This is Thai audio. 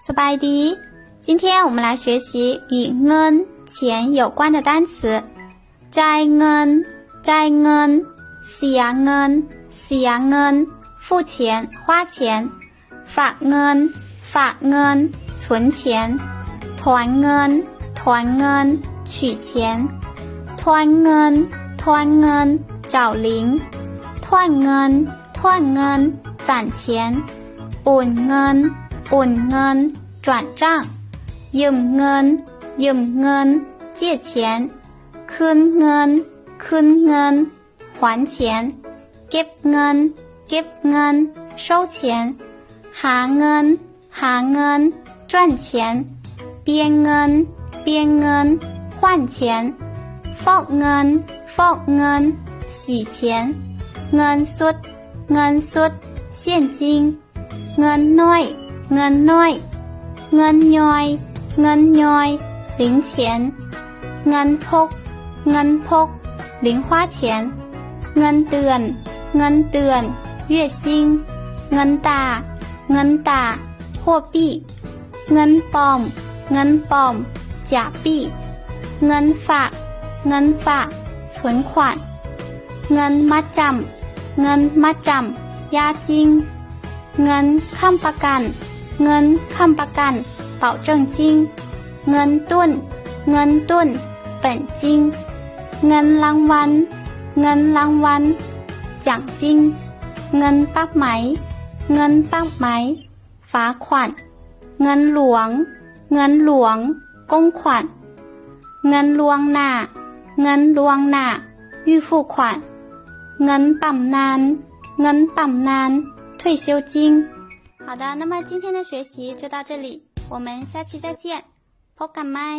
สบายดี今天我们来学习与เงิน钱有关的单词จ่ายเงินจ่ายเงินเสียเงินเสียเงิน付钱花钱ฝากเงินฝากเงิน存钱ถอนเงินถอนเงิน取钱ทอนเงินทอนเงิน找零ทอนเงินทอนเงิน攒钱โอนเงินโอนเงิน转账ยืมเงินยืมเงิน借钱คืนเงินคืนเงิน还钱เก็บเงินเก็บเงิน收钱หาเงินหาเงิน赚钱เปลี่ยนเงินเปลี่ยนเงิน换钱ฟอกเงินฟอกเงิน洗钱เงินสดเงินสด现金เงินน้อยเงินน้อยเงินย่อยเงินย่อย零钱เงินพกเงินพก零花钱เงินเดือนเงินเดือน月薪เงินตาเงินตา货币เงินปลอมเงินปลอม假币เงินฝากเงินฝาก存款เงินมัดจำเงินมัดจำ押金เงินค้ำประกันเงินค้ำประกัน保证金เงินต้นเงินต้น本金เงินรางวัลเงินรางวัล奖金เงินปักไหมเงินปักไหมฝาขวัญเงินหลวงเงินหลวง公款เงินลวงหน้าเงินลวงหน้า预付款เงินปั๊มนานเงินปั๊มนาน退休金好的那么今天的学习就到这里我们下期再见พบกันใหม่